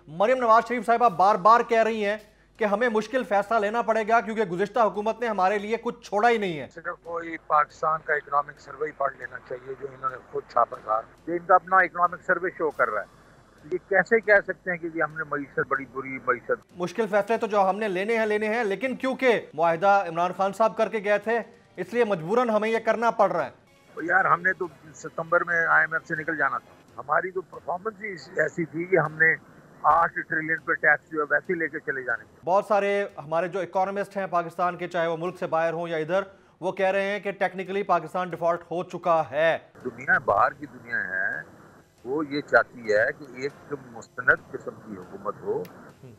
मरियम नवाज शरीफ साहिबा बार बार कह रही हैं कि हमें मुश्किल फैसला लेना पड़ेगा क्योंकि गुज़िश्ता हुकूमत ने हमारे लिए कुछ छोड़ा ही नहीं है। सिर्फ कोई पाकिस्तान का इकोनॉमिक सर्वे पढ़ लेना चाहिए जो इन्होंने खुद छापा था। ये इनका अपना इकोनॉमिक सर्वे शो कर रहा है। ये कैसे कह सकते हैं कि हमने मईशत बड़ी बुरी मईशत। मुश्किल फैसले तो जो हमने लेने हैं, लेकिन क्योंकि मुआहिदा इमरान खान साहब करके गए थे इसलिए मजबूरन हमें यह करना पड़ रहा है। तो यार हमने तो सितंबर में IMF से निकल जाना था। हमारी तो परफॉर्मेंस ही ऐसी थी कि हमने 8 ट्रिलियन पे टैक्स जो है वैसे ही लेके चले जाने। बहुत सारे हमारे जो इकोनॉमिस्ट हैं पाकिस्तान के, चाहे वो मुल्क से बाहर हों या इधर, वो कह रहे हैं कि टेक्निकली पाकिस्तान डिफॉल्ट हो चुका है। दुनिया बाहर की दुनिया है, वो ये चाहती है कि एक मुस्तनद किस्म की हुकूमत हो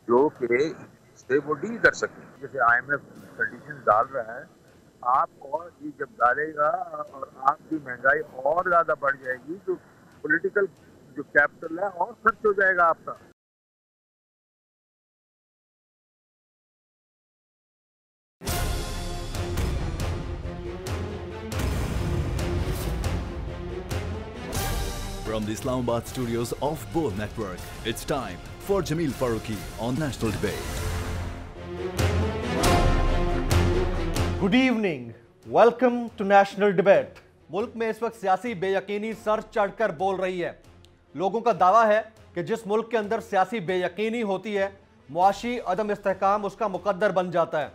जो कि से वो डील कर सके। जैसे IMF कंडीशन डाल रहा है, आप और ये जब डालेगा और आपकी महंगाई और ज्यादा बढ़ जाएगी तो पॉलिटिकल जो कैपिटल है और खर्च हो जाएगा आपका। From the Islamabad studios of Bol Network, it's time for Jameel Farooqi on National Debate. Good evening, welcome to National Debate. मुल्क में इस वक्त सियासी बेयकीनी सर चढ़कर बोल रही है। लोगों का दावा है कि जिस मुल्क के अंदर सियासी बेयकीनी होती है, मुआशी अदम इस्तेहकाम उसका मुकद्दर बन जाता है।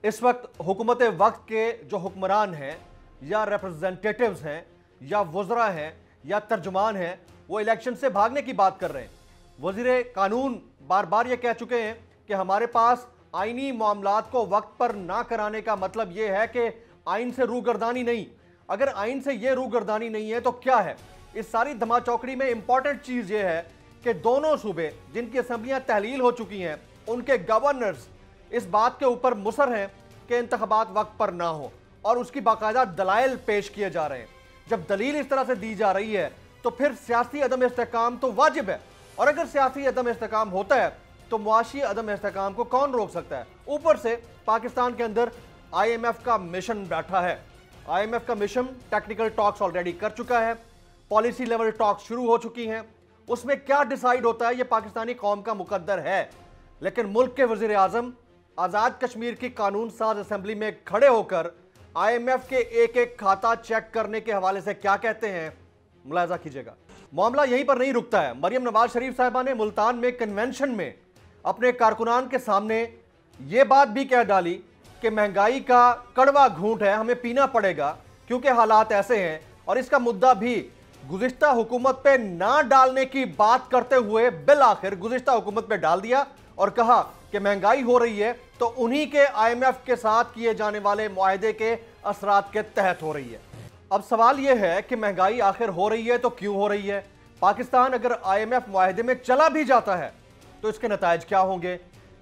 इस वक्त हुकूमत वक्त के जो हुक्मरान हैं या रिप्रेजेंटेटिव्स हैं या वज़रा हैं या तर्जुमान हैं, वो इलेक्शन से भागने की बात कर रहे हैं। वज़ीर कानून बार बार ये कह चुके हैं कि हमारे पास आईनी मामलात को वक्त पर ना कराने का मतलब ये है कि आइन से रूगर्दानी नहीं। अगर आइन से ये रूगर्दानी नहीं है तो क्या है? इस सारी धमाचौकड़ी में इंपॉर्टेंट चीज़ ये है कि दोनों सूबे जिनकी असम्बलियाँ तहलील हो चुकी हैं, उनके गवर्नर्स इस बात के ऊपर मुसर हैं कि इंतखाबात वक्त पर ना हो और उसकी बाकायदा दलाइल पेश किए जा रहे हैं। जब दलील इस तरह से दी जा रही है तो फिर सियासी अदम इस्तेहकाम तो वाजिब है, और अगर सियासी अदम इस्तेहकाम होता है तो मुआशी अदम इस्तेहकाम को कौन रोक सकता है? ऊपर से पाकिस्तान के अंदर IMF का मिशन बैठा है। IMF का मिशन टेक्निकल टॉक्स ऑलरेडी कर चुका है, पॉलिसी लेवल टॉक्स शुरू हो चुकी हैं। उसमें क्या डिसाइड होता है ये पाकिस्तानी कौम का मुकद्दर है। लेकिन मुल्क के वजीर आजम आज़ाद कश्मीर की कानून साज असम्बली में खड़े होकर IMF के एक एक खाता चेक करने के हवाले से क्या कहते हैं, मुलाजा कीजिएगा। मामला यहीं पर नहीं रुकता है। मरियम नवाज शरीफ साहिबा ने मुल्तान में कन्वेंशन में अपने कारकुनान के सामने यह बात भी कह डाली कि महंगाई का कड़वा घूंट है, हमें पीना पड़ेगा क्योंकि हालात ऐसे हैं, और इसका मुद्दा भी गुज़िश्ता हुकूमत पे ना डालने की बात करते हुए बिल आखिर गुज़िश्ता हुकूमत पे डाल दिया और कहा कि महंगाई हो रही है तो उन्हीं के IMF के साथ किए जाने वाले मुआहदे के असरात के तहत हो रही है। अब सवाल यह है कि महंगाई आखिर हो रही है तो क्यों हो रही है? पाकिस्तान अगर IMF मुआहदे में चला भी जाता है तो इसके नतायज क्या होंगे?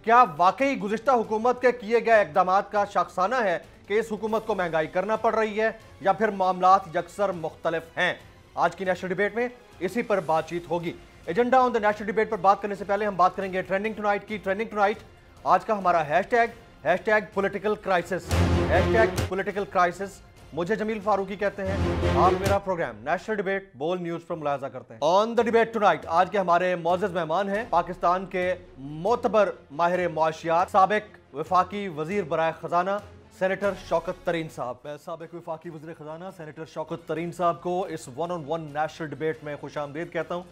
क्या वाकई गुज़िश्ता हुकूमत के किए गए इक़दामात का शख्साना है कि इस हुकूमत को महंगाई करना पड़ रही है, या फिर मामलात यकसर मुख्तलिफ हैं? आज की नेशनल डिबेट में इसी पर बातचीत होगी। Agenda on the national debate पर बात करने से पहले हम बात करेंगे ट्रेंडिंग टुनाइट की। ट्रेंडिंग टुनाइट आज का हमारा hashtag political crisis. Hashtag political crisis. मुझे जमील फारूकी कहते हैं। आप मेरा प्रोग्राम नेशनल डिबेट बोल न्यूज पर मुलाजा करते हैं। ऑन द डिबेट टुनाइट आज के हमारे मौजूद मेहमान हैं पाकिस्तान के मोतबर माहिर मुआशियात, साबिक वफाकी वजीर बराए खजाना सेनेटर शौकत तरीन साहब। मैं साबिक वफाकी वजीर खजाना सेनेटर शौकत तरीन साहब को इस 1-on-1 नेशनल डिबेट में खुशामदीद कहता हूँ।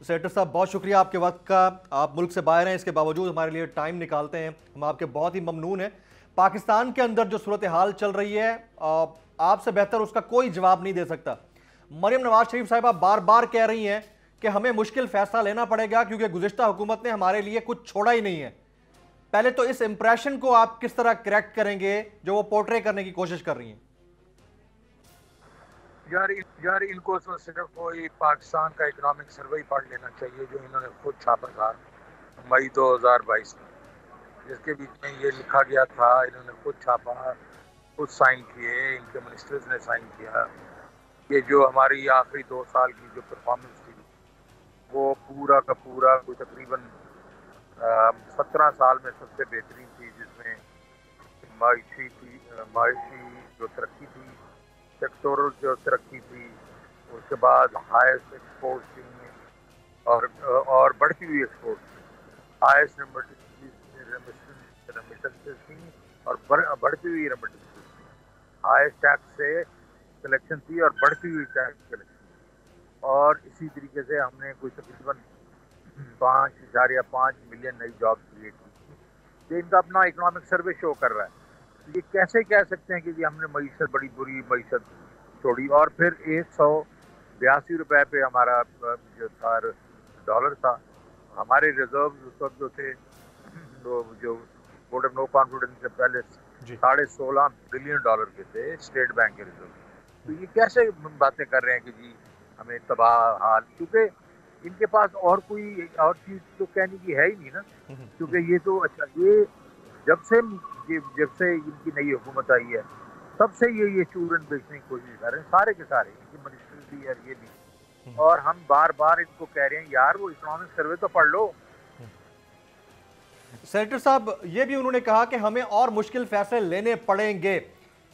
सेनेटर साहब, बहुत शुक्रिया आपके वक्त का। आप मुल्क से बाहर हैं, इसके बावजूद हमारे लिए टाइम निकालते हैं, हम आपके बहुत ही ममनून हैं। पाकिस्तान के अंदर जो सूरत हाल चल रही है, आपसे बेहतर उसका कोई जवाब नहीं दे सकता। मरियम नवाज शरीफ साहिबा बार बार कह रही हैं कि हमें मुश्किल फैसला लेना पड़ेगा क्योंकि गुज़िश्ता हुकूमत ने हमारे लिए कुछ छोड़ा ही नहीं है। पहले तो इस इंप्रेशन को आप किस तरह करेक्ट करेंगे जो वो पोर्ट्रे करने की कोशिश कर रही हैं? यार इनको तो सिर्फ कोई पाकिस्तान का इकोनॉमिक सर्वे पढ़ लेना चाहिए जो इन्होंने खुद छापा था मई 2022 में, जिसके बीच में ये लिखा गया था, इन्होंने खुद छापा, खुद साइन किए, इनके मिनिस्टर्स ने साइन किया। ये जो हमारी आखिरी 2 साल की जो परफॉर्मेंस थी वो पूरा का पूरा कोई तकरीबन 17 साल में सबसे बेहतरीन थी, जिसमें माशी जो तरक्की थी, सेक्टोरल जो तरक्की थी, उसके बाद हाईएस्ट एक्सपोर्ट थी और बढ़ती हुई एक्सपोर्ट थी। हाईएस्ट नंबर रेमिटेंसेस थी और बढ़ती हुई रेमिटेंसेस थी। हाईएस्ट टैक्स से कलेक्शन थी और बढ़ती हुई टैक्स कलेक्शन। और इसी तरीके से हमने कोई तकरीबन 5.5 मिलियन नई जॉब क्रिएट की थी। ये इनका अपना इकोनॉमिक सर्वे शो कर रहा है। ये कैसे कह सकते हैं कि जी हमने मईशत, बड़ी बुरी मईशत छोड़ी। और फिर 182 रुपए पे हमारा जो था डॉलर था। हमारे रिजर्व उस वक्त जो थे जो वोट ऑफ नो कॉन्फिडेंस से पहले $16.5 बिलियन के थे स्टेट बैंक के रिजर्व। तो ये कैसे बातें कर रहे हैं कि जी हमें तबाह हाल, क्योंकि इनके पास और कोई और चीज तो कहने की है ही नहीं ना। क्योंकि ये तो अच्छा, ये जब से इनकी नई हुकूमत आई है तब से ये चूरन बेचने की कोशिश कर रहे हैं, सारे के सारे, इनकी मिनिस्ट्री भी और ये भी। और हम बार बार इनको कह रहे हैं यार वो इकोनॉमिक सर्वे तो पढ़ लो। सेनेटर साहब, ये भी उन्होंने कहा कि हमें और मुश्किल फैसले लेने पड़ेंगे।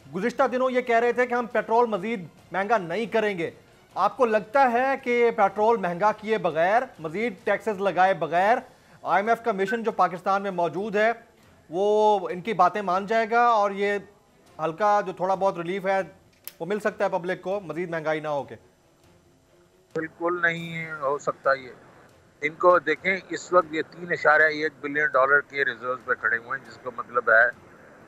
गुज़िश्ता दिनों ये कह रहे थे कि हम पेट्रोल मजीद महंगा नहीं करेंगे। आपको लगता है कि पेट्रोल महंगा किए बगैर, मजीद टैक्सेस लगाए बगैर IMF का मिशन जो पाकिस्तान में मौजूद है वो इनकी बातें मान जाएगा और ये हल्का जो थोड़ा बहुत रिलीफ है वो मिल सकता है पब्लिक को, मजीद महंगाई ना होके? बिल्कुल नहीं हो सकता ये। इनको देखें, इस वक्त ये $3.1 बिलियन के रिजर्व पे खड़े हुए हैं, जिसका मतलब है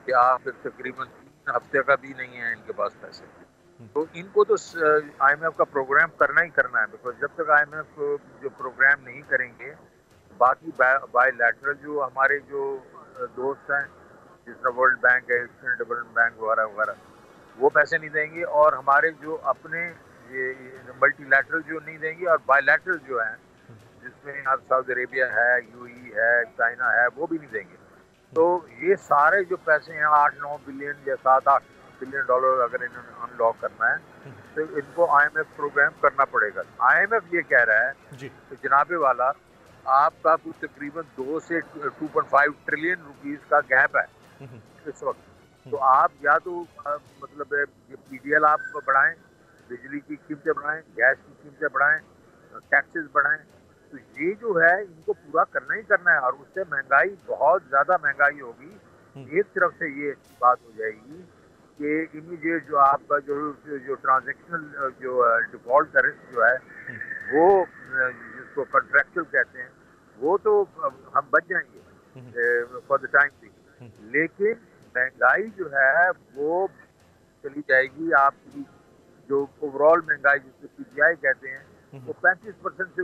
कि आप तकरीबन 3 हफ्ते का भी नहीं है इनके पास पैसे। तो इनको तो IMF का प्रोग्राम करना ही करना है। बिकॉज जब तक IMF जो प्रोग्राम नहीं करेंगे, बाकी बायलैटरल जो हमारे जो दोस्त हैं, जिस तरह वर्ल्ड बैंक है, एशियन डेवलपमेंट बैंक वगैरह वगैरह, वो पैसे नहीं देंगे। और हमारे जो अपने ये मल्टीलैटरल जो नहीं देंगे, और बायलैटरल जो है जिसमें आप सऊदी अरेबिया है, UAE है, चाइना है, वो भी नहीं देंगे। तो ये सारे जो पैसे हैं 8-9 बिलियन या 7-8 बिलियन डॉलर अगर इन्होंने अनलॉक करना है तो इनको IMF प्रोग्राम करना पड़ेगा। IMF ये कह रहा है जी। तो जनाबे वाला, आपका कुछ तकरीबन 2 से 2.5 ट्रिलियन रुपीस का गैप है इस वक्त। तो आप या तो मतलब ये PDL आप बढ़ाएं, बिजली की कीमतें बढ़ाएं, गैस की कीमतें बढ़ाएं, टैक्सेस बढ़ाएं। तो ये जो है इनको पूरा करना ही करना है। और उससे महंगाई, बहुत ज़्यादा महंगाई होगी। एक तरफ से ये बात हो जाएगी कि इमीडिएट जो आपका जो ट्रांजेक्शनल जो डिफॉल्ट का रिस्क जो है वो जिसको कॉन्ट्रैक्चुअल कहते हैं, वो तो हम बच जाएंगे फॉर द टाइम भी। लेकिन महंगाई जो है वो चली जाएगी आपकी, जो ओवरऑल महंगाई जिसको PPI कहते हैं, वो 35% से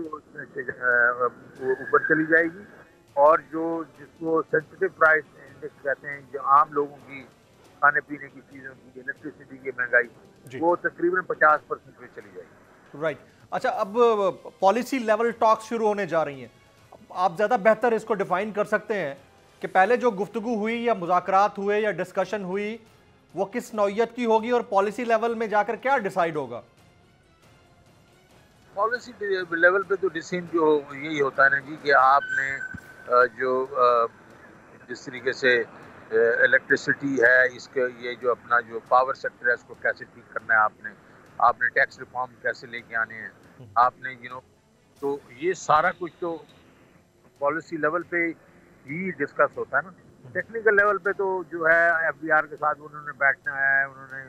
ऊपर चली जाएगी। और जो जिसको सेंसिटिव प्राइस इंडेक्स कहते हैं, जो आम लोगों की खाने पीने की चीज़ों की, इलेक्ट्रिसिटी की महंगाई, वो तकरीबन 50% पे चली जाएगी। राइट। अच्छा, अब पॉलिसी लेवल टॉक्स शुरू होने जा रही हैं। आप ज़्यादा बेहतर इसको डिफाइन कर सकते हैं कि पहले जो गुफ्तगू हुई या मुज़ाकरात हुए या डिस्कशन हुई वो किस नौइयत की होगी और पॉलिसी लेवल में जाकर क्या डिसाइड होगा? पॉलिसी लेवल पे तो डिसीजन जो यही होता है ना जी, कि आपने जो जिस तरीके से इलेक्ट्रिसिटी है, इसके ये जो अपना जो पावर सेक्टर है इसको कैसे ठीक करना है, आपने टैक्स रिफॉर्म कैसे लेके आने हैं, आपने तो ये सारा कुछ तो पॉलिसी लेवल पे ही डिस्कस होता है ना। टेक्निकल लेवल पे तो जो है FBR के साथ उन्होंने बैठना है। उन्होंने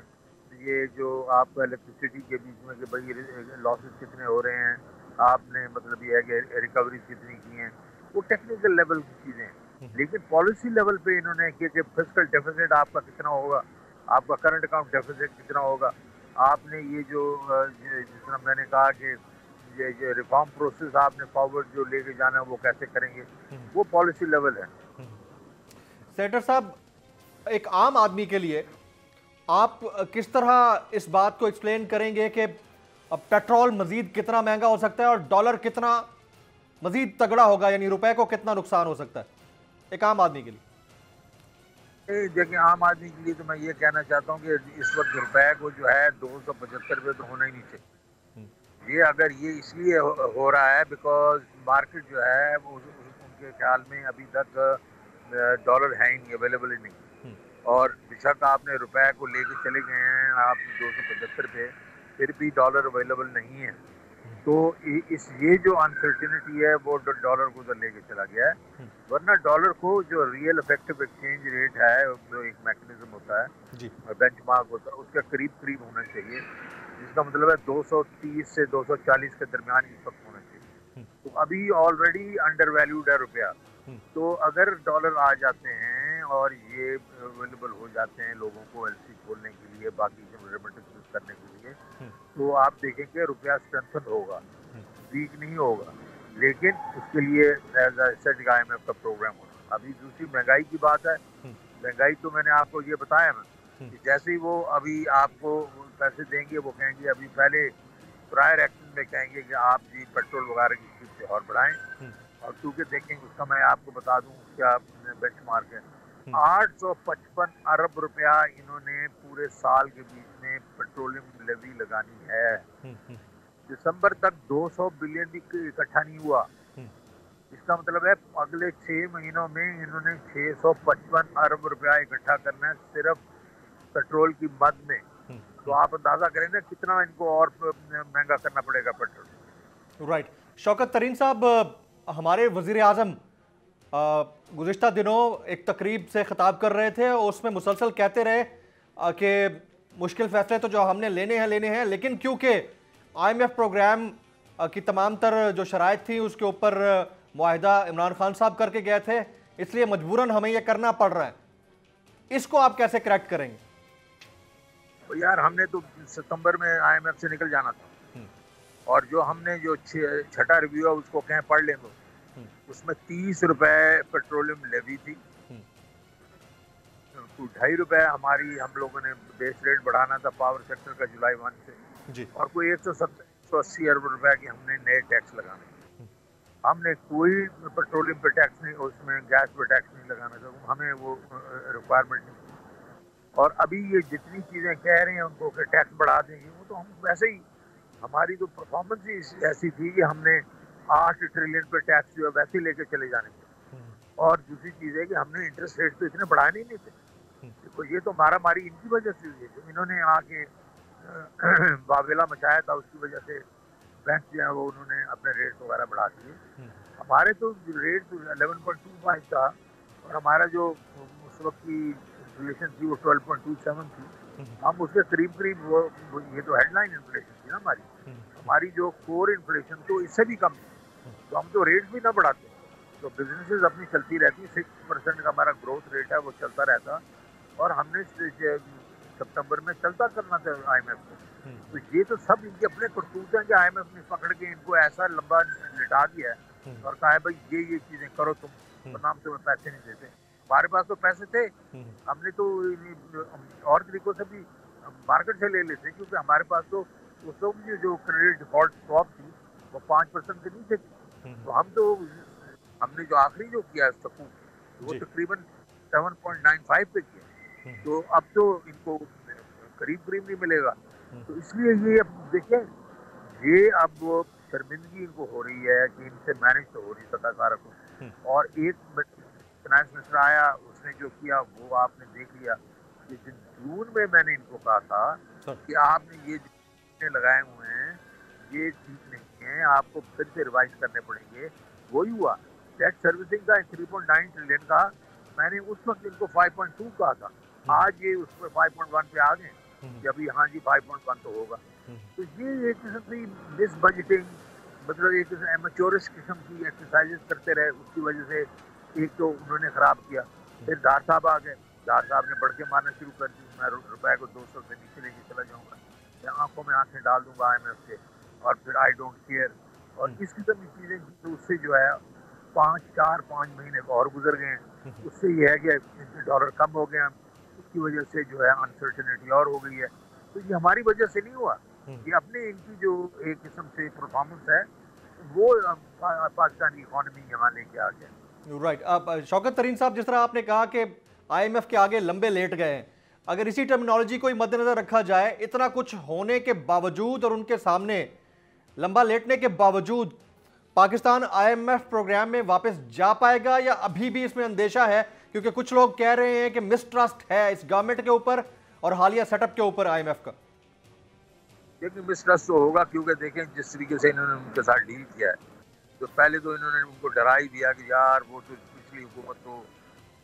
ये जो आपका इलेक्ट्रिसिटी के बीच में कि भाई लॉसेस कितने हो रहे हैं, आपने मतलब ये है कि रिकवरी कितनी की हैं, वो टेक्निकल लेवल की चीज़ें हैं। लेकिन पॉलिसी लेवल पे इन्होंने किया कि फिस्कल डेफिसिट आपका कितना होगा, आपका करंट अकाउंट डेफिसिट कितना होगा, आपने ये जो जिस तरह मैंने कहा कि ये रिफॉर्म प्रोसेस आपने फॉरवर्ड जो लेके जाना है वो कैसे करेंगे, वो पॉलिसी लेवल है। सेनेटर साहब, एक आम आदमी के लिए आप किस तरह इस बात को एक्सप्लेन करेंगे कि अब पेट्रोल मजीद कितना महंगा हो सकता है और डॉलर कितना मजीद तगड़ा होगा, यानी रुपए को कितना नुकसान हो सकता है एक आम आदमी के लिए? देखिए, आम आदमी के लिए तो मैं ये कहना चाहता हूँ कि इस वक्त रुपए को जो है 275 रुपये तो होना ही नहीं चाहिए। ये अगर ये इसलिए हो रहा है बिकॉज मार्केट जो है वो उनके ख्याल में अभी तक डॉलर है ही नहीं, अवेलेबल ही नहीं। और बेशक आपने रुपए को लेके चले गए हैं आप 275 पे, फिर भी डॉलर अवेलेबल नहीं है। तो ये जो अनसर्टिनिटी है वो डॉलर को उधर लेके चला गया है। वरना डॉलर को जो रियल इफेक्टिव एक्सचेंज रेट है, जो एक मैकेनिज्म होता है, बेंचमार्क होता है, उसका करीब करीब होना चाहिए, जिसका मतलब है 230 से 240 के दरमियान इस वक्त होना चाहिए। तो अभी ऑलरेडी अंडर वैल्यूड है रुपया। तो अगर डॉलर आ जाते हैं और ये अवेलेबल हो जाते हैं लोगों को एलसी खोलने के लिए, बाकी रेमिटेंस करने के लिए, तो आप देखेंगे रुपया स्ट्रेंथन होगा, वीक नहीं होगा। लेकिन उसके लिए एज आई सेड IMF का प्रोग्राम होना। अभी दूसरी महंगाई की बात है। महंगाई तो मैंने आपको ये बताया ना कि जैसे ही वो अभी आपको पैसे देंगे, वो कहेंगे अभी पहले प्रायर एक्शन में कहेंगे कि आप जी पेट्रोल वगैरह की कीमतें और बढ़ाएं, और क्योंकि देखेंगे उसका मैं आपको बता दूं क्या बेंचमार्क है। 855 अरब रुपया इन्होंने पूरे साल के बीच में पेट्रोलियम लेवी लगानी है। दिसंबर तक 200 बिलियन भी इकट्ठा नहीं हुआ। इसका मतलब है अगले 6 महीनों में इन्होंने 655 अरब रुपया इकट्ठा करना है सिर्फ पेट्रोल की मद में। तो आप अंदाजा करें ना कितना इनको और महंगा करना पड़ेगा पेट्रोल। राइट। शौकत तरीन साहब, हमारे वजीर आजम गुज़िश्ता दिनों एक तकरीब से खिताब कर रहे थे और उसमें मुसलसल कहते रहे कि मुश्किल फैसले तो जो हमने लेने हैं, लेकिन क्योंकि IMF प्रोग्राम की तमाम तर जो शराइत थी उसके ऊपर मुआहिदा इमरान खान साहब करके गए थे, इसलिए मजबूरन हमें यह करना पड़ रहा है। इसको आप कैसे करेक्ट करेंगे? तो यार हमने तो सितंबर में IMF से निकल जाना था, और जो हमने जो छठा रिव्यू है उसको कहें पढ़ लें, उसमें 30 रुपए पेट्रोलियम लेवी थी, 2.5 रुपए हमारी हम लोगों ने बेस रेट बढ़ाना था पावर सेक्टर का जुलाई 1 से जी, और कोई 170-180 अरब रुपए की हमने नए टैक्स लगाने। हमने कोई पेट्रोलियम पे टैक्स नहीं, उसमें गैस पे टैक्स नहीं लगाना था, हमें वो रिक्वायरमेंट नहीं। और अभी ये जितनी चीज़ें कह रहे हैं उनको कि टैक्स बढ़ा देंगे, वो तो हम वैसे ही, हमारी तो परफॉर्मेंस ही ऐसी थी कि हमने 8 ट्रिलियन पे टैक्स जो है वैसे ही लेके चले जाने थे। और दूसरी चीज़ है कि हमने इंटरेस्ट रेट तो इतने बढ़ाए नहीं थे। तो ये तो मारा मारी इनकी वजह से हुई है, जो इन्होंने आके वावेला मचाया था, उसकी वजह से बैंक जो है वो उन्होंने अपने रेट वगैरह बढ़ा दिए। हमारे तो रेट 11.25 था, और हमारा जो उस वक्त की इन्फ्लेशन थी वो 12.27 थी। हम उसके करीब करीब वो ये तो हेडलाइन इन्फ्लेशन थी ना हमारी जो कोर इन्फ्लेशन तो इससे भी कम थी। तो हम तो रेट भी ना बढ़ाते, तो बिजनेसेस अपनी चलती रहती। 6% का हमारा ग्रोथ रेट है, वो चलता रहता, और हमने सितंबर में चलता करना था IMF को। तो ये तो सब इनके अपने करतूत हैं कि IMF ने पकड़ के इनको ऐसा लंबा लिटा दिया है और कहा है भाई ये चीजें करो तुम, बनाम तुम्हें पैसे नहीं देते। हमारे पास तो पैसे थे, हमने तो और तरीकों से भी मार्केट से ले लेते, क्योंकि हमारे पास तो उस वक्त जो क्रेडिट डिफॉल्ट स्वैप थी वो 5% से नीचे थी। तो हमने जो आखिरी जो किया वो तकरीबन 7.95 पे किया। तो अब तो इनको करीब नहीं मिलेगा। तो इसलिए ये अब देखें, ये अब वो शर्मिंदगी इनको हो रही है कि इनसे मैनेज तो हो रही सत्ताधारक को। और एक फाइनेंस मिनिस्टर आया, उसने जो किया वो आपने देख लिया कि जून में मैंने इनको कहा था कि आपने ये जो लगाए हुए हैं ये ठीक नहीं है, आपको फिर से रिवाइज करने पड़ेंगे। वही हुआ। डेट सर्विसिंग का 3.9 ट्रिलियन का मैंने उस वक्त इनको 5.2 कहा था, आज ये उस पर 5.1 पे आ गए कि अभी हाँ जी 5.1 तो होगा। तो ये एक किस्म की मिस बजटिंग, मतलब एक एमेच्योरिश किस्म की एक्सरसाइजेस करते रहे, उसकी वजह से एक तो उन्होंने खराब किया। फिर डार साहब आ गए, डार साहब ने बढ़ के मारना शुरू कर दी, मैं रुपए को 200 से नीचे लेके चला जाऊंगा, मैं आंखों में आंखें डाल दूंगा IMF के, और फिर आई डोंट केयर। और इस किस्म की चीजें, तो उससे जो है 5 महीने और गुजर गए हैं। उससे ये है कि डॉलर कम हो गया, उसकी वजह से जो है अनसर्टेनिटी और हो गई है। तो ये हमारी वजह से नहीं हुआ, ये अपने इनकी जो एक किस्म से परफॉर्मेंस है वो पाकिस्तान की इकोनॉमी यहाँ लेके आ गया। राइट। अब शौकत तरीन साहब, जिस तरह आपने कहा कि IMF के आगे लंबे लेट गए हैं, अगर इसी टर्मिनोलॉजी को मद्देनजर रखा जाए, इतना कुछ होने के बावजूद और उनके सामने लंबा लेटने के बावजूद पाकिस्तान IMF प्रोग्राम में वापस जा पाएगा, या अभी भी इसमें अंदेशा है? क्योंकि कुछ लोग कह रहे हैं कि मिसट्रस्ट है इस गवर्नमेंट के ऊपर और हालिया सेटअप के ऊपर IMF का। लेकिन मिसट्रस्ट तो होगा, क्योंकि देखें जिस तरीके से इन्होंने उनके साथ डील किया है, तो पहले तो इन्होंने उनको डरा ही दिया कि यार वो तो पिछली हुकूमत तो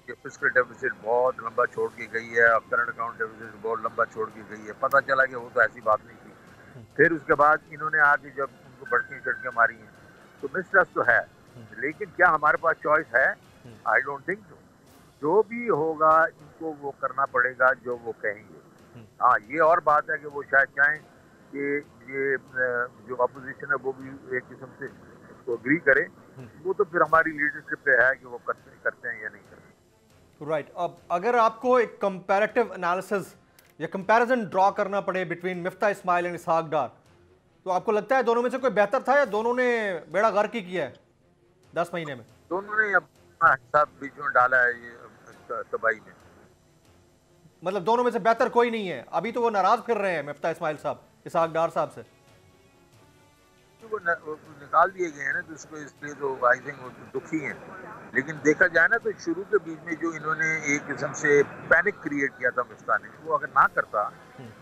ये फिस्कल डेफिसिट बहुत लंबा छोड़ के गई है, और करंट अकाउंट डेफिसिट बहुत लंबा छोड़ के गई है। पता चला कि वो तो ऐसी बात नहीं थी। फिर उसके बाद इन्होंने आके जब उनको बढ़ती चढ़के मारी हैं, तो मिसट्रस्ट तो है, लेकिन क्या हमारे पास चॉइस है? I don't think so. जो भी होगा इनको वो करना पड़ेगा जो वो कहेंगे। हाँ, ये और बात है कि वो शायद चाहें कि ये जो अपोजिशन है वो भी एक किस्म से उसको एग्री करे। वो तो फिर हमारी लीडरशिप पे है कि वो करते हैं या नहीं करते। राइट। अब अगर आपको एक कंपैरेटिव एनालिसिस या कंपैरिजन ड्रॉ करना पड़े बिटवीन मिफ्ता इस्माइल एंड इसहाक डार, तो आपको लगता है दोनों में से कोई बेहतर था या दोनों ने बेड़ा गर्क ही किया है 10 महीने में? दोनों ने अपना हिस्सा बीच में डाला है ये तबाही में। मतलब दोनों में से बेहतर कोई नहीं है। अभी तो वो नाराज कर रहे हैं मिफ्ता इस्माइल साहब इसहाक डार साहब से। वो निकाल दिए गए हैं ना, तो उसको इसलिए तो आई थिंक दुखी हैं। लेकिन देखा जाए ना तो शुरू के बीच में जो इन्होंने एक किस्म से पैनिक क्रिएट किया था मिफ्ता ने, वो अगर ना करता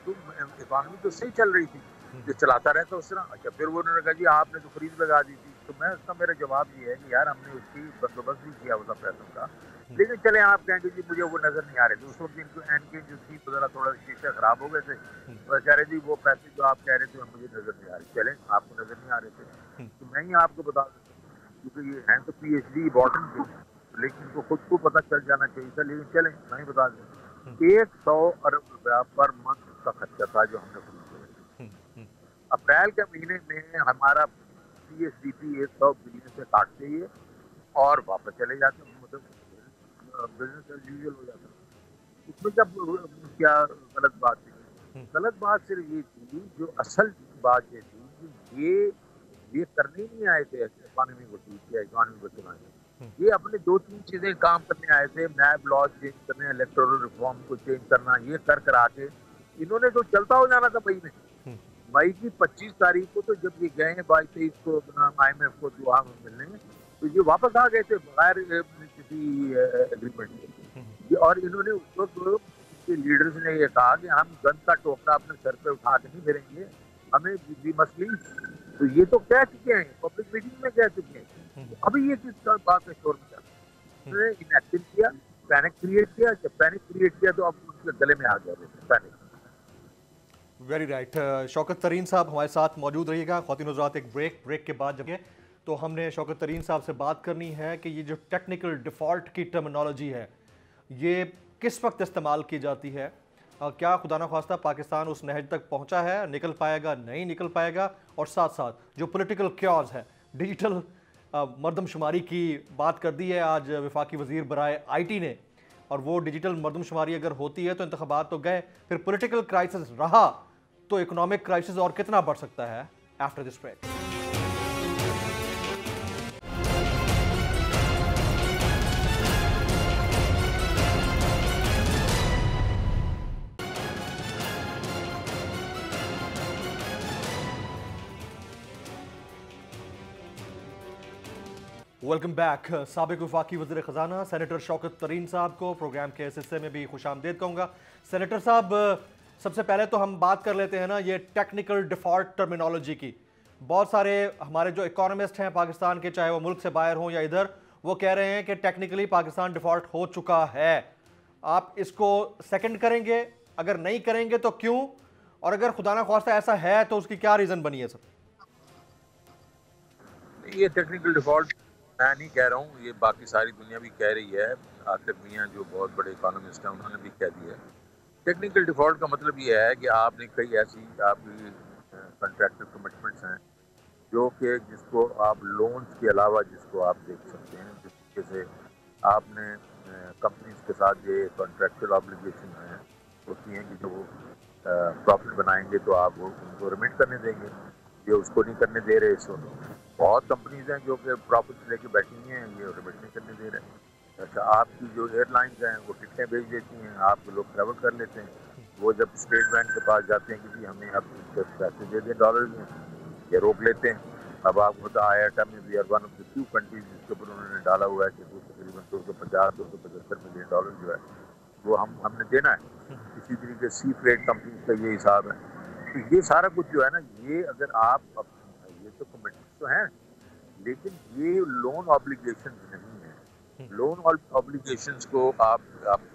तो इकॉनमी तो सही चल रही थी, जो चलाता रहता उस तरह। अच्छा, फिर वो उन्होंने कहा जी आपने तो खरीद लगा दी थी, तो मैं उसका मेरा जवाब ये है कि यार हमने उसकी बंदोबस्त भी किया था पैसों का, लेकिन चले आप कहेंगे जी मुझे वो नजर नहीं आ रहे थे उस वक्त, इनको एंड के जो थी तो थोड़ा शीशे खराब हो गए थे, तो कह रहे जी वो पैसे जो आप कह रहे थे मुझे नजर नहीं आ रहे। चले आपको नजर नहीं आ रहे थे तो मैं ही आपको बता देता हूँ, क्योंकि ये हैं तो PhD इम्पोर्टेंट थे, लेकिन इनको खुद को पता चल जाना चाहिए था। लेकिन चले मैं ही बता दें, 100 अरब रुपया पर मंथ का खर्चा था जो हमने खरीदा। अप्रैल के महीने में हमारा PSDP 100 बिलियन से काटते ही और वापस चले जाते, मतलब बिजनेस एज यूजुअल हो जाता। इसमें जब क्या गलत बात थी? गलत बात सिर्फ ये थी, जो असल बात ये थी कि ये करने नहीं आए थे इकॉनमी को ठीक किया, इकॉनमी को चलाने। ये अपने 2-3 चीजें काम करने आए थे, नैब लॉ चेंज करने, इलेक्टोरल रिफॉर्म को चेंज करना, ये कर करा के इन्होंने तो चलता हो जाना था। मई की 25 तारीख को तो जब ये गए 22-23 को IMF को दुआ में मिलने, तो ये वापस आ गए थे बगैर किसी एग्रीमेंट के। और इन्होंने उस वक्त लीडर्स ने ये कहा कि हम गन का टोकरा अपने सर पे उठा के नहीं फिरेंगे, हमें वी मस्ट लीव। तो ये तो कह चुके हैं, पब्लिक मीटिंग में कह चुके हैं। तो अभी ये किस बात पे शोर मचा? उन्होंने इनएक्टिव किया, पैनिक क्रिएट किया। जब पैनिक क्रिएट किया तो अब उनके गले में आ गया पैनिक। Very right. शौकत तरीन साहब हमारे साथ मौजूद रहिएगा। ख्वातीन हज़रात, एक ब्रेक के बाद जब तो हमने शौकत तरीन साहब से बात करनी है कि ये जो टेक्निकल डिफ़ॉल्ट की टर्मिनोलॉजी है ये किस वक्त इस्तेमाल की जाती है, क्या खुदा न ख्वास्ता पाकिस्तान उस नहज तक पहुंचा है, निकल पाएगा, नहीं निकल पाएगा, और साथ साथ जो पॉलिटिकल क्योज है, डिजिटल मरदमशुमारी की बात कर दी है आज वफाकी वज़ीर बराए IT ने, और वो डिजिटल मरदमशुमारी अगर होती है तो इंतखाबात तो गए, फिर पॉलिटिकल क्राइसिस रहा तो इकोनॉमिक क्राइसिस और कितना बढ़ सकता है। After this break. Welcome back. साबिक वफाकी वज़ीर ख़जाना सेनेटर शौकत तरीन साहब को प्रोग्राम के इस हिस्से में भी खुशामदीद कहूँगा। सेनेटर साहब, सबसे पहले तो हम बात कर लेते हैं ना ये टेक्निकल डिफ़ॉल्ट टर्मिनोलॉजी की। बहुत सारे हमारे जो इकोनॉमिस्ट हैं पाकिस्तान के, चाहे वो मुल्क से बाहर हों या इधर, वो कह रहे हैं कि टेक्निकली पाकिस्तान डिफ़ॉल्ट हो चुका है। आप इसको सेकंड करेंगे? अगर नहीं करेंगे तो क्यों? और अगर खुदा ना ख्वास्ता ऐसा है तो उसकी क्या रीज़न बनी है सर? ये टेक्निकल डिफ़ॉल्ट मैं नहीं कह रहा हूँ, ये बाकी सारी दुनिया भी कह रही है। आतिफ मियाँ जो बहुत बड़े इकोनॉमिस्ट हैं उन्होंने भी कह दिया है। टेक्निकल डिफ़ॉल्ट का मतलब ये है कि आपने कई ऐसी आपकी कॉन्ट्रैक्चुअल कमिटमेंट्स हैं जो कि जिसको आप लोन्स के अलावा जिसको आप देख सकते हैं, जिस तरीके से आपने कंपनीज के साथ ये कॉन्ट्रैक्चुअल ऑब्लिगेशन हैं होती हैं कि जो वो प्रॉफिट बनाएंगे तो आप वो उनको रिमिट करने देंगे, ये उसको नहीं करने दे रहे। इस वक्त बहुत कंपनीज हैं जो कि प्रॉफिट लेके बैठी हैं, ये रिमिट नहीं करने दे रहे। अच्छा, आपकी जो एयरलाइंस हैं वो टिकटें भेज देती हैं, आप लोग ट्रैवल कर लेते हैं, वो जब स्टेट बैंक के पास जाते हैं कि जी हमें आप पैसे दे दें डॉलर में, ये रोक लेते हैं। अब आपको पता IATA में we are one of the few countries जिसके ऊपर उन्होंने डाला हुआ है कि तकरीबन 250-275 मिलियन डॉलर जो है वो हमने देना है। इसी तरीके सी फ्रेट कंपनीज का ये हिसाब है। तो ये सारा कुछ जो है ना, ये अगर आप ये तो कमिटमेंट तो है, लेकिन ये लोन ऑब्लिगेशन नहीं है। लोन ऑब्लिगेशंस को आप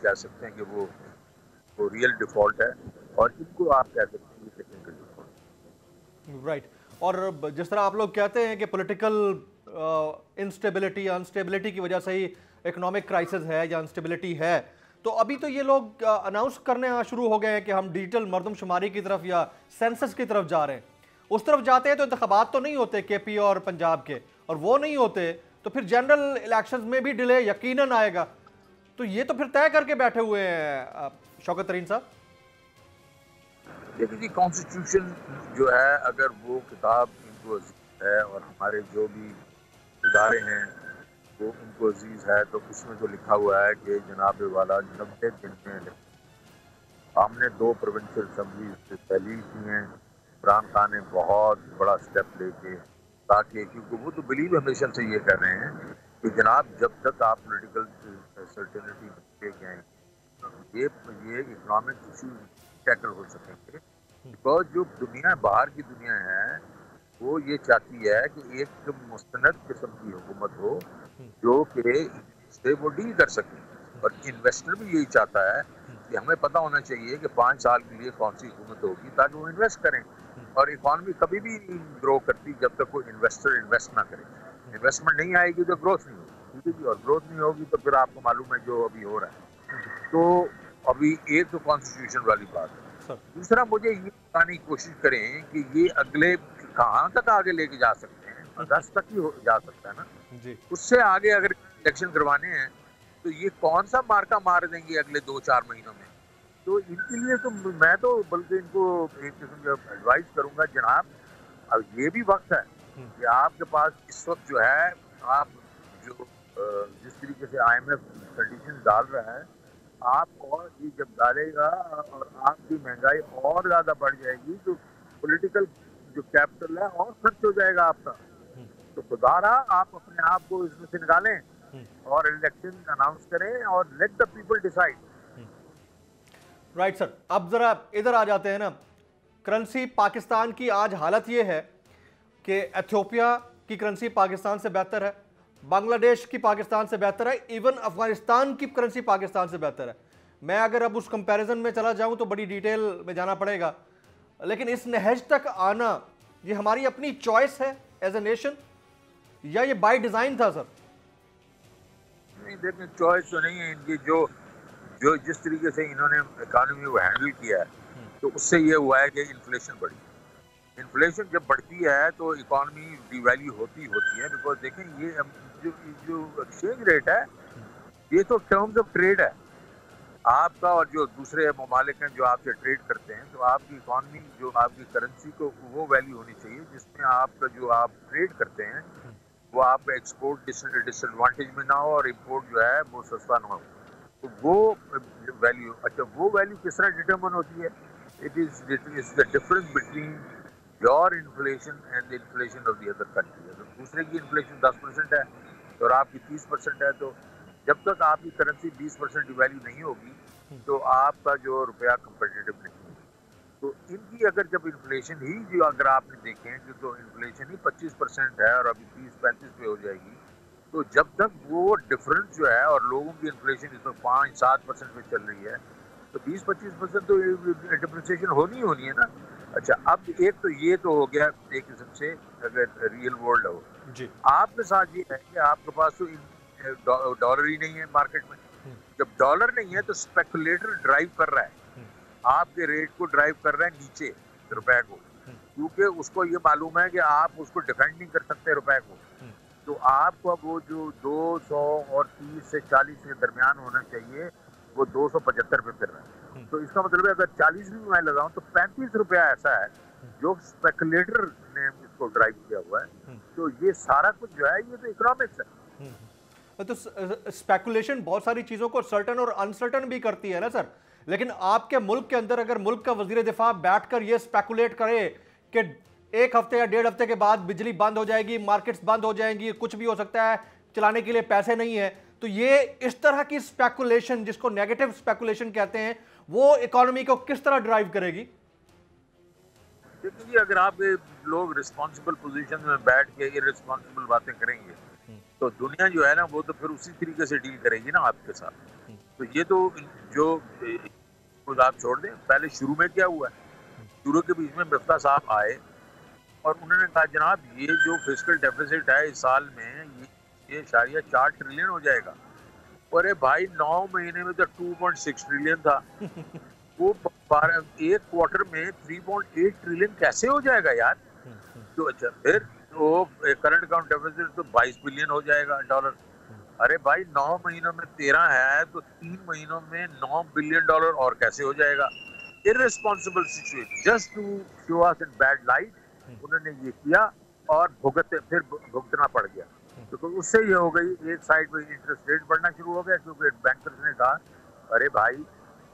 कह सकते हैं कि वो रियल डिफॉल्ट है, और इनको आप कह सकते हैं ये टेक्निकल डिफॉल्ट। राइट। और जिस तरह आप लोग कहते हैं कि पॉलिटिकल इंस्टेबिलिटी अनस्टेबिलिटी की वजह से ही इकोनॉमिक क्राइसिस है या अनस्टेबिलिटी है, तो अभी तो ये लोग अनाउंस करने शुरू हो गए हैं कि हम डिजिटल मरदमशुमारी की तरफ या सेंसस की तरफ जा रहे हैं। उस तरफ जाते हैं तो इंतखाबात तो नहीं होते केपी और पंजाब के, और वो नहीं होते तो फिर जनरल इलेक्शंस में भी डिले यकीनन आएगा। तो ये तो फिर तय करके बैठे हुए हैं शौकत तरीन साहब। देखिए जी, कॉन्स्टिट्यूशन जो है, अगर वो किताब इनको अजीज है और हमारे जो भी इदारे हैं वो उनको अजीज है, तो उसमें तो लिखा हुआ है कि जनाब वाला 90 दिन में हमने 2 प्रोविंशियल असम्बली से तहलील की हैं। इमरान खान ने बहुत बड़ा स्टेप लेके, ताकि क्योंकि वो तो बिलीव हमेशा से ये कर रहे हैं कि जनाब जब तक आप पॉलिटिकल सर्टेनिटी देख जाएंगे ये इकोनॉमिक इशू टैकल हो सकेंगे। बिकॉज जो दुनिया बाहर की दुनिया है वो ये चाहती है कि एक मुस्तनद किस्म की हुकूमत हो जो कि से वो डील कर सके, और इन्वेस्टर भी यही चाहता है कि हमें पता होना चाहिए कि 5 साल के लिए कौन सी हुकूमत होगी ताकि वो इन्वेस्ट करें। और इकॉनमी कभी भी ग्रो करती जब तक कोई इन्वेस्टर इन्वेस्ट ना करे। इन्वेस्टमेंट नहीं आएगी तो ग्रोथ नहीं होगी, ठीक है जी, और ग्रोथ नहीं होगी तो फिर आपको मालूम है जो अभी हो रहा है। तो अभी एक तो कॉन्स्टिट्यूशन वाली बात है, दूसरा मुझे ये बताने की कोशिश करें कि ये अगले कहाँ तक आगे लेके जा सकते हैं। अगस्त तक ही जा सकता है ना जी। उससे आगे अगर इलेक्शन करवाने हैं तो ये कौन सा मार्का मार देंगे अगले 2-4 महीनों में। तो इनके लिए तो मैं तो बल्कि इनको एक किस्म का एडवाइस करूंगा, जनाब अब ये भी वक्त है कि आपके पास इस वक्त जो है, आप जो जिस तरीके से IMF कंडीशन डाल रहा है, आप और ये जब डालेगा और आपकी महंगाई और ज्यादा बढ़ जाएगी तो पॉलिटिकल जो कैपिटल है और खर्च हो जाएगा आपका। तो खुदारा आप अपने आप को इसमें से निकालें और इलेक्शन अनाउंस करें और let the people decide. Right sir, अब जरा इधर आ जाते हैं ना। करेंसी पाकिस्तान की आज हालत ये है कि एथियोपिया की करेंसी पाकिस्तान से बेहतर है, बांग्लादेश की पाकिस्तान से बेहतर है, इवन अफगानिस्तान की करेंसी पाकिस्तान से बेहतर है। मैं अगर अब उस कंपैरिजन में चला जाऊं तो बड़ी डिटेल में जाना पड़ेगा, लेकिन इस नहज तक आना ये हमारी अपनी चॉइस है एज ए नेशन या ये बाय डिजाइन था सर? नहीं, देखिए चॉइस तो नहीं है इनकी। जो जो जिस तरीके से इन्होंने इकॉनमी को हैंडल किया है तो उससे ये हुआ है कि इन्फ्लेशन बढ़ी। इन्फ्लेशन जब बढ़ती है तो इकॉनमी डिवैल्यू होती है, बिकॉज देखें ये जो एक्सचेंज रेट है ये तो टर्म्स ऑफ ट्रेड है आपका, और जो दूसरे ममालिक हैं जो आपसे ट्रेड करते हैं, तो आपकी इकॉनमी जो आपकी करेंसी को वो वैल्यू होनी चाहिए जिसमें आपका जो आप ट्रेड करते हैं वो आपका एक्सपोर्ट डिसएडवांटेज में ना हो और इम्पोर्ट जो है वो सस्ता ना हो। तो वो वैल्यू, अच्छा वो वैल्यू किस तरह डिटरमिन होती है? It is the difference between your inflation and the inflation of the other country. अगर दूसरे की इन्फ्लेशन 10% है और आपकी 30% है, तो जब तक आपकी करेंसी 20% वैल्यू नहीं होगी तो आपका जो रुपया कंपेटिटिव नहीं है। तो इनकी अगर जब इन्फ्लेशन ही जो अगर आपने देखें कि तो इन्फ्लेशन ही 25% है और अभी 30-35 पे हो जाएगी, तो जब तक वो डिफरेंस जो है और लोगों की इन्फ्लेशन इसमें 5-7% पे चल रही है तो 20-25% तो डिप्रिसिएशन होनी है ना। अच्छा, अब एक तो ये तो हो गया एक किस्म से अगर रियल वर्ल्ड हो जी। आपके साथ ये है कि आपके पास तो डॉलर ही नहीं है मार्केट में। जब डॉलर नहीं है तो स्पेकुलेटर ड्राइव कर रहा है, आपके रेट को ड्राइव कर रहा है नीचे रुपए को, क्योंकि उसको ये मालूम है कि आप उसको डिफेंड नहीं कर सकते रुपए को। तो आपको वो जो 200 और 30 से 40 के दरमियान होना चाहिए वो 275 पे फिर रहा है। तो इसका मतलब है अगर 40 भी मैं लगाऊं तो 35 रुपया ऐसा है जो स्पेकुलेटर ने इसको ड्राइव किया हुआ है। तो ये सारा कुछ जो है ये तो इकोनॉमिक्स है। तो स्पेकुलेशन बहुत सारी चीजों को सर्टन और अनसर्टन भी करती है ना सर, लेकिन आपके मुल्क के अंदर अगर मुल्क का वजीर दिफा बैठकर ये स्पेकुलेट करे कि 1 हफ्ते या 1.5 हफ्ते के बाद बिजली बंद हो जाएगी, मार्केट्स बंद हो जाएंगी, कुछ भी हो सकता है, चलाने के लिए पैसे नहीं है, तो ये इस तरह की स्पेकुलेशन जिसको नेगेटिव स्पेकुलेशन कहते हैं वो इकोनॉमी को किस तरह ड्राइव करेगी? क्योंकि जी अगर आप ये लोग रिस्पॉन्सिबल पोजीशन में बैठ के इररिस्पॉन्सिबल बातें करेंगे तो दुनिया जो है ना वो तो फिर उसी तरीके से डील करेगी ना आपके साथ। तो ये तो जो खुद आप छोड़ दें, पहले शुरू में क्या हुआ है, शुरू के बीच में मिफ्ता साहब आए और उन्होंने कहा जनाब ये जो फिस्कल डेफिसिट है इस साल में ये शायद 4 ट्रिलियन हो जाएगा। अरे भाई 9 महीने में तो 2.6 ट्रिलियन था। वो एक क्वार्टर में 3.8 ट्रिलियन कैसे हो जाएगा यार। तो अच्छा फिर तो करंट अकाउंट डेफिसिट तो 22 बिलियन हो जाएगा डॉलर। अरे भाई 9 महीनों में 13 है तो 3 महीनों में 9 बिलियन डॉलर और कैसे हो जाएगा। Irresponsible situation just to show us in bad light उन्होंने ये किया और भुगतना पड़ गया। तो उससे ये हो गई, एक साइड में इंटरेस्ट रेट बढ़ना शुरू हो गया क्योंकि बैंकर्स ने कहा अरे भाई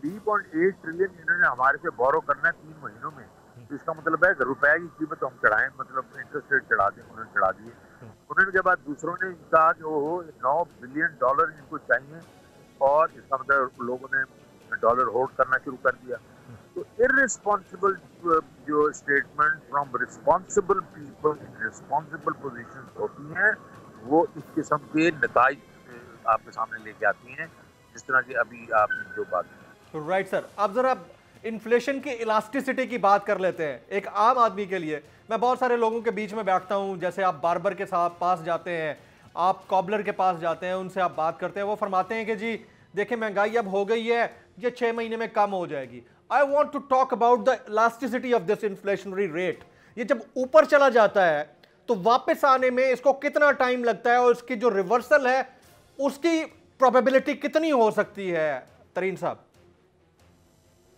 3.8 ट्रिलियन इन्होंने हमारे से बोरो करना है 3 महीनों में, तो इसका मतलब है रुपए की कीमत हम चढ़ाएं, मतलब इंटरेस्ट रेट चढ़ा दें। उन्होंने चढ़ा दिए। उन्होंने के बाद दूसरों ने कहा कि वो 9 बिलियन डॉलर इनको चाहिए और इसका मतलब लोगों ने डॉलर होल्ड करना शुरू कर दिया। तो इररिस्पॉन्सिबल जो statement from responsible people in responsible positions होती हैं वो इस किस्म के नताइज आपके सामने लेके आती हैं, जिस तरह की अभी आपने जो बात की। राइट सर, अब जरा इन्फ्लेशन की इलास्टिसिटी की बात कर लेते हैं। एक आम आदमी के लिए, मैं बहुत सारे लोगों के बीच में बैठता हूं, जैसे आप बार्बर के साथ पास जाते हैं, आप कॉबलर के पास जाते हैं, उनसे आप बात करते हैं, वो फरमाते हैं कि जी देखिए महंगाई अब हो गई है, ये 6 महीने में कम हो जाएगी। I want to talk about the elasticity of this inflationary rate. ये जब ऊपर चला जाता है तो वापस आने में इसको कितना टाइम लगता है और इसकी जो रिवर्सल है उसकी प्रोबेबिलिटी कितनी हो सकती है तरीन साहब?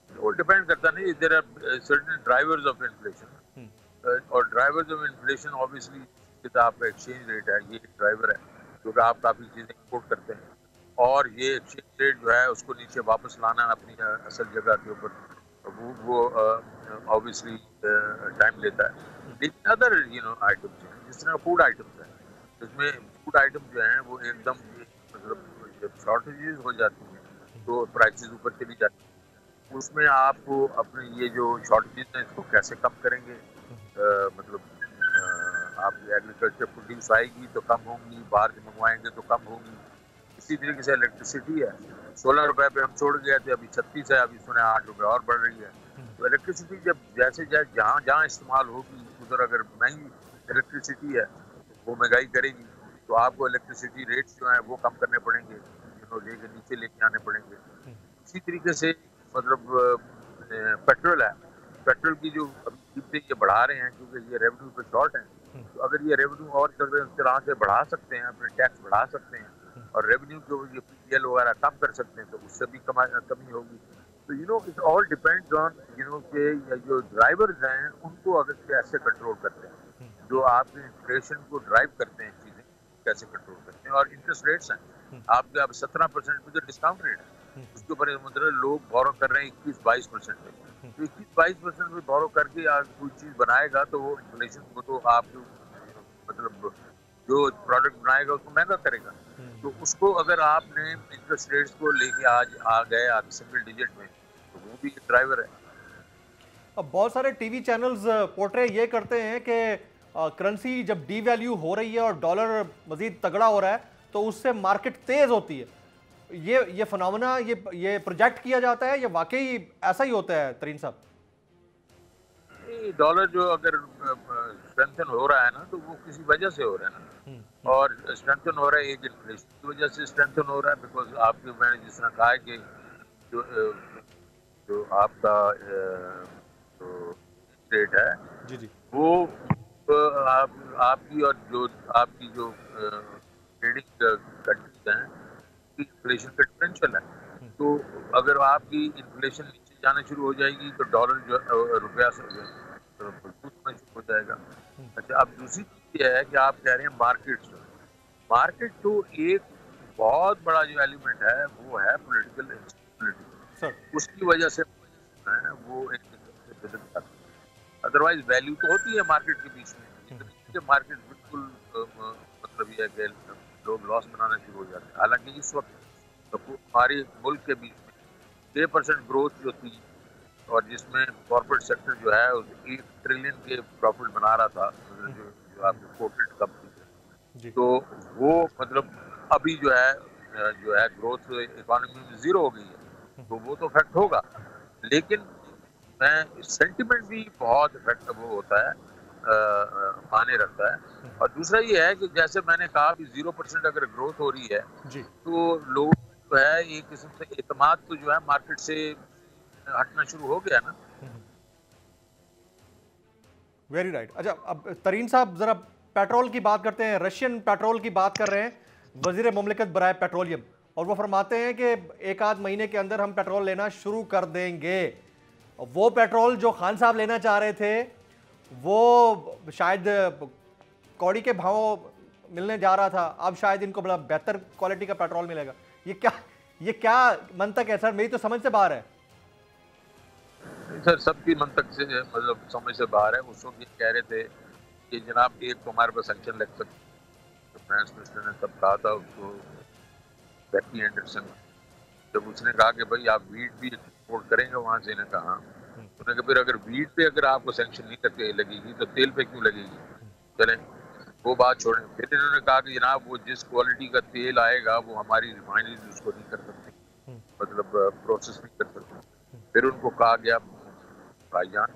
वो डिपेंड करता नहीं, there are certain drivers of inflation और ड्राइवर्स ऑफ इन्फ्लेशन ऑब्वियसली आपका एक्सचेंज रेट है, ये एक ड्राइवर है क्योंकि आप काफ़ी चीज़ें इंपोर्ट करते हैं और ये एक्सचेंज रेट जो है उसको नीचे वापस लाना अपनी असल जगह के ऊपर वो ऑब्वियसली टाइम लेता है। लेकिन अदर आइटम्स हैं जिस तरह फूड आइटम्स हैं, इसमें फूड आइटम्स जो हैं वो एकदम मतलब जब शॉर्टेजेस हो जाती हैं तो प्राइसेस ऊपर चली जाती हैं। उसमें आप अपने ये जो शॉर्टेजेस हैं इसको कैसे कम करेंगे, मतलब आप एग्रीकल्चर प्रोड्यूस आएगी तो कम होंगी, बाहर से मंगवाएंगे तो कम होंगी। इसी तरीके से इलेक्ट्रिसिटी है, 16 रुपए पे हम छोड़ गए थे, अभी 36 है, अभी सुने 8 रुपए और बढ़ रही है। तो इलेक्ट्रिसिटी जब जैसे जहाँ जहाँ इस्तेमाल होगी उधर अगर महंगी इलेक्ट्रिसिटी है वो महंगाई करेगी, तो आपको इलेक्ट्रिसिटी रेट्स जो हैं वो कम करने पड़ेंगे, लेके नीचे लेके आने पड़ेंगे। इसी तरीके से मतलब पेट्रोल है, पेट्रोल की जो कीमतें ये बढ़ा रहे हैं क्योंकि ये रेवेन्यू पे शॉर्ट है, तो अगर ये रेवेन्यू और तरह से बढ़ा सकते हैं, अपने टैक्स बढ़ा सकते हैं और रेवेन्यू जो ये पीटीएल वगैरह कम कर सकते हैं तो उससे भी कमी होगी। तो इट ऑल डिपेंड्स ऑन के जो ड्राइवर्स हैं उनको अगर कैसे कंट्रोल करते हैं, जो आपके इन्फ्लेशन को ड्राइव करते हैं चीज़ें कैसे कंट्रोल करते हैं। और इंटरेस्ट रेट्स हैं आपके, अब 17% पे जो डिस्काउंट रेट है उसके ऊपर मतलब लोग बोरो कर रहे हैं 21-22% पे, तो 21-22% पे बोरो करके कोई चीज़ बनाएगा तो वो इन्फ्लेशन को तो आप मतलब जो प्रोडक्ट बनाएगा उसको महंगा करेगा। तो उसको अगर आपने इंटरेस्ट रेट्स को लेके आज आ गए आप सिंगल डिजिट में तो वो भी एक ड्राइवर है। अब बहुत सारे टीवी चैनल्स पोर्ट्रे ये करते हैं कि करेंसी जब डीवैल्यू हो रही है और डॉलर मजीद तगड़ा हो रहा है तो उससे मार्केट तेज होती है। ये फिनोमेना ये प्रोजेक्ट किया जाता है, ये वाकई ऐसा ही होता है तरीन साहब? डॉलर जो अगर स्ट्रेंथन हो रहा है ना तो वो किसी वजह से हो रहा है ना, और स्ट्रेंथन हो रहा है एक इन्फ्लेशन की वजह से स्ट्रेंथन हो रहा है, बिकॉज आपके मैंने जिस तरह कहा है कि जो आपका जो रेट है जी जी वो आपकी और जो आपकी जो ट्रेडिंग कंट्रीज हैं इन्फ्लेशन का डिफरेंशियल है। तो अगर आपकी इन्फ्लेशन नीचे जाना शुरू हो जाएगी तो डॉलर जो रुपया से मजबूत होना शुरू हो जाएगा। अच्छा, अब दूसरी चीज़ ये है कि आप कह रहे हैं मार्केट तो एक बहुत बड़ा जो एलिमेंट है वो है पॉलिटिकल इंस्टेबिलिटी, उसकी वजह से वो एक अदरवाइज वैल्यू तो होती है मार्केट के बीच में, मार्केट बिल्कुल मतलब ये है कि लोग लॉस बनाना शुरू हो जाते हैं। हालांकि इस वक्त तो हमारे मुल्क के बीच में 6% ग्रोथ जो थी और जिसमें कॉर्पोरेट सेक्टर जो है 1 ट्रिलियन के प्रॉफिट बना रहा था, जो आपकी कोटेड कंपनी है, जी। तो वो मतलब अभी जो है ग्रोथ इकोनॉमी में जीरो हो गई है, तो वो तो इफेक्ट होगा। लेकिन मैं सेंटिमेंट भी बहुत इफेक्ट वो होता है, मायने रखता है। और दूसरा ये है कि जैसे मैंने कहा कि 0% अगर ग्रोथ हो रही है, जी। तो लोग जो है एक किस्म से एतमाद तो जो है मार्केट से हटना शुरू हो गया ना। Very right. अच्छा, अब तरीन साहब जरा पेट्रोल की बात करते हैं। रशियन पेट्रोल की बात कर रहे हैं वजीर मुमलिकत बराए पेट्रोलियम, और वो फरमाते हैं कि एक आध महीने के अंदर हम पेट्रोल लेना शुरू कर देंगे। वो पेट्रोल जो खान साहब लेना चाह रहे थे वो शायद कौड़ी के भाव मिलने जा रहा था, अब शायद इनको बड़ा बेहतर क्वालिटी का पेट्रोल मिलेगा। ये क्या मंतक है सर? मेरी तो समझ से बाहर है। सर सबकी मंतक से मतलब समझ से बाहर है। उस वक्त ये कह रहे थे कि जनाब एक तो हमारे पास सैंक्शन लग सकते, तो फाइनेंस मिनिस्टर ने तब कहा था उसको, बेकी एंडरसन, जब उसने कहा कि भाई आप वीट भी एक्सपोर्ट करेंगे वहां से, इन्हें कहा उन्होंने कहा फिर अगर वीट पे अगर आपको सैंक्शन नहीं लगेगी तो तेल पे क्यों लगेगी। चले वो बात छोड़ें। फिर इन्होंने कहा कि जनाब वो जिस क्वालिटी का तेल आएगा वो हमारी रिफाइनरीज उसको नहीं कर सकती, मतलब प्रोसेस नहीं कर सकती। फिर उनको कहा गया भाईजान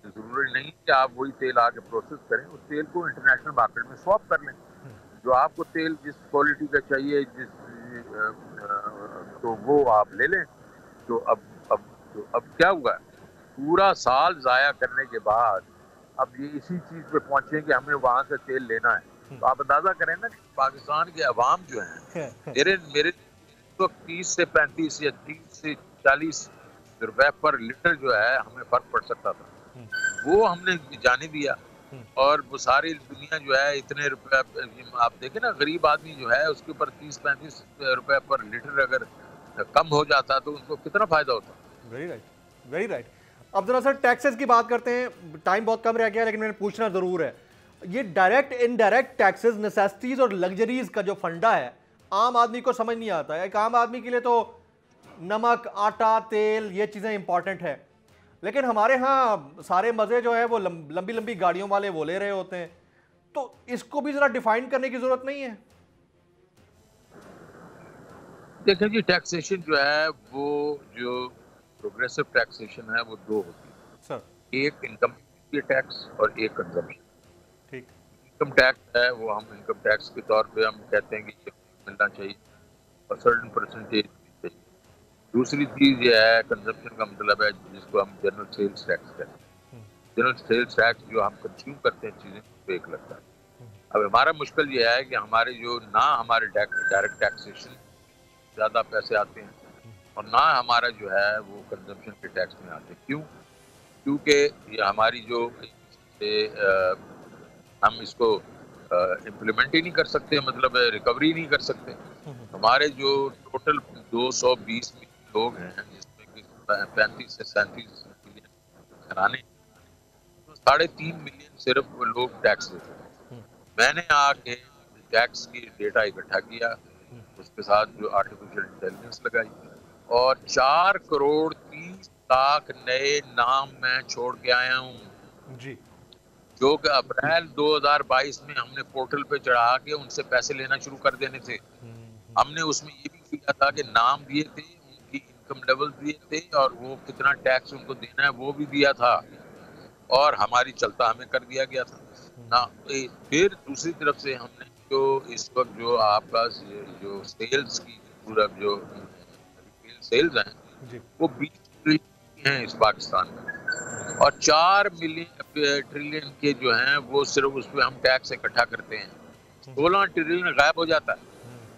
जरूरी नहीं कि आप वही तेल आके प्रोसेस करें, उस तेल को इंटरनेशनल मार्केट में स्वैप कर लें। जो आपको तेल जिस क्वालिटी का चाहिए, तो वो आप ले लें। तो अब क्या हुआ, पूरा साल जाया करने के बाद अब ये इसी चीज पे पहुंचे कि हमें वहां से तेल लेना है। तो आप अंदाजा करें ना कि पाकिस्तान के अवाम जो है, मेरे मेरे तो 30 से 35 या 30 से 40 रुपए पर लीटर जो है हमें फर्क पड़ सकता था, वो हमने जाने दिया। और वो सारी दुनिया जो है इतने रुपए, आप देखें ना गरीब आदमी जो है उसके ऊपर 30-35 रुपए पर लीटर अगर कम हो जाता तो उनको कितना फायदा होता। Very right, very right. अब जरा सर टैक्सेस की बात करते हैं। टाइम बहुत कम रह गया लेकिन मैंने पूछना जरूर है। ये डायरेक्ट इनडायरेक्ट टैक्सेस, नेसेसिटीज और लग्जरीज का जो फंडा है, आम आदमी को समझ नहीं आता है। एक आम आदमी के लिए तो नमक, आटा, तेल, ये चीजें इंपॉर्टेंट है, लेकिन हमारे यहाँ सारे मजे जो है वो लंबी लंबी गाड़ियों वाले वो ले रहे होते हैं। तो इसको भी जरा डिफाइन करने की जरूरत नहीं है? देखिए जी, टैक्सेशन जो है वो जो प्रोग्रेसिव टैक्सेशन है वो दो होती है सर। एक इनकम टैक्स और एक कंजम्पशन। ठीक। इनकम टैक्स है वो हम इनकम टैक्स के तौर पे हम कहते हैं कि ये मिलना चाहिए और सर्टेन परसेंटेज चाहिए। दूसरी चीज ये है कंजम्पशन का मतलब है जिसको हम जनरल सेल्स टैक्स कहते हैं। जनरल सेल्स टैक्स जो हम कंज्यूम करते हैं चीजें पे एक लगता है। अब हमारा मुश्किल ये है कि हमारे जो ना हमारे डायरेक्ट टैक्सेशन ज्यादा पैसे आते हैं और ना हमारा जो है वो कंजम्पशन के टैक्स में आते हैं। क्यों? क्योंकि ये हमारी जो हम इसको इम्प्लीमेंट ही नहीं कर सकते, मतलब रिकवरी नहीं कर सकते। हमारे जो टोटल 220 मिलियन लोग हैं जिसमें कि 35 से 37 मिलियन घराने, तो 3.5 मिलियन सिर्फ लोग टैक्स देते हैं। मैंने आके टैक्स की डेटा इकट्ठा किया, उसके साथ जो आर्टिफिशियल इंटेलिजेंस लगाई और 4 करोड़ 30 लाख नए नाम मैं छोड़ के आया हूँ जी। जो कि अप्रैल 2022 में हमने पोर्टल पे चढ़ा के उनसे पैसे लेना शुरू कर देने थे। हमने उसमें ये भी किया था कि नाम दिए थे, उनकी इनकम लेवल दिए थे और वो कितना टैक्स उनको देना है वो भी दिया था और हमारी चलता हमें कर दिया गया था ना। फिर दूसरी तरफ से हमने जो इस वक्त जो आपका जो सेल्स की पूरा जो सेल्स हैं वो 20 ट्रिलियन हैं इस पाकिस्तान में और 4 ट्रिलियन के जो हैं वो सिर्फ उस पर हम टैक्स इकट्ठा करते हैं। 16 ट्रिलियन गायब हो जाता है।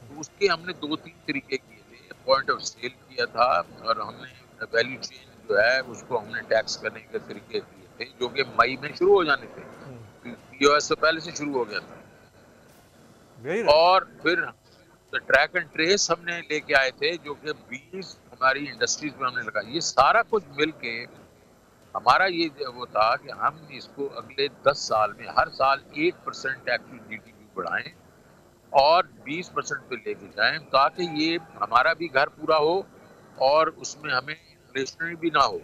तो उसके हमने 2-3 तरीके किए थे। पॉइंट ऑफ सेल किया था और हमने वैल्यू चेन जो है उसको हमने टैक्स करने के तरीके किए थे जो कि मई में शुरू हो जाने थे, पीओएस से पहले से शुरू हो गया था। और फिर ट्रैक एंड ट्रेस हमने लेके आए थे जो कि 20 हमारी इंडस्ट्रीज में हमने लगाई। ये सारा कुछ मिलके हमारा ये वो था कि हम इसको अगले 10 साल में हर साल 8% एक्चुअल जीडीपी बढ़ाएं और 20% पे लेके जाएं ताकि ये हमारा भी घर पूरा हो और उसमें हमें इंटरनेशनल भी ना हो,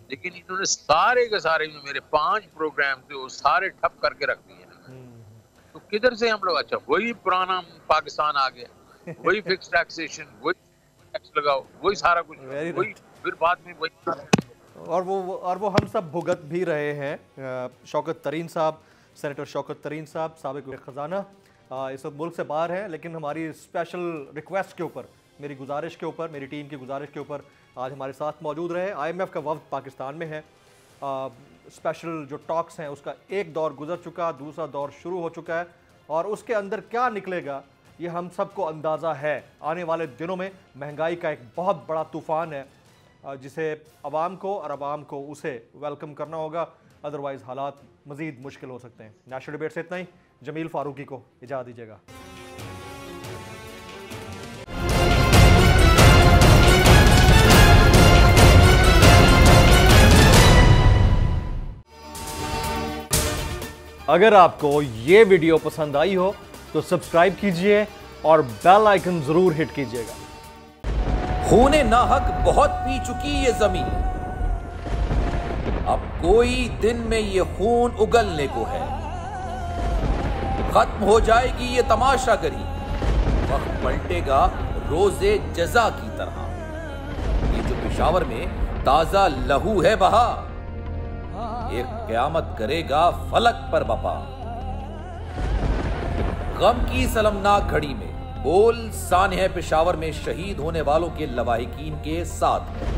लेकिन इन्होंने सारे के सारे मेरे 5 प्रोग्राम थे वो सारे ठप करके रख दिए। तो किधर से हम लोग, अच्छा वही पुराना पाकिस्तान आ गया, वही फिक्स टैक्सेशन, वही टैक्स लगाओ, वही सारा कुछ, वही फिर बाद में वही, और वो हम सब भुगत भी रहे हैं। शौकत तरीन साहब, सेनेटर शौकत तरीन साहब, साबिक खजाना, इस वक्त मुल्क से बाहर हैं, लेकिन हमारी स्पेशल रिक्वेस्ट के ऊपर, मेरी गुजारिश के ऊपर, मेरी टीम की गुजारिश के ऊपर आज हमारे साथ मौजूद रहे। IMF का वफ्द पाकिस्तान में है। स्पेशल जो टॉक्स हैं उसका एक दौर गुजर चुका, दूसरा दौर शुरू हो चुका है, और उसके अंदर क्या निकलेगा ये हम सबको अंदाज़ा है। आने वाले दिनों में महंगाई का एक बहुत बड़ा तूफ़ान है, जिसे अवाम को और अवाम को उसे वेलकम करना होगा, अदरवाइज़ हालात मज़ीद मुश्किल हो सकते हैं। नेशनल डिबेट से इतना ही। जमील फारूकी को इजाज़त दीजिएगा। अगर आपको ये वीडियो पसंद आई हो तो सब्सक्राइब कीजिए और बेल आइकन जरूर हिट कीजिएगा। खूने नाहक बहुत पी चुकी ये जमीन, अब कोई दिन में ये खून उगलने को है। खत्म हो जाएगी ये तमाशागरी, वक्त पलटेगा रोजे जजा की तरह। ये जो पेशावर में ताजा लहू है बहा, एक क़यामत करेगा फलक पर बपा। गम की सलमनाक घड़ी में बोल सानह पेशावर में शहीद होने वालों के लवाहिकीन के साथ है।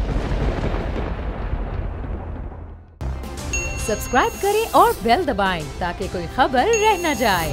सब्सक्राइब करें और बेल दबाएं ताकि कोई खबर रह न जाए।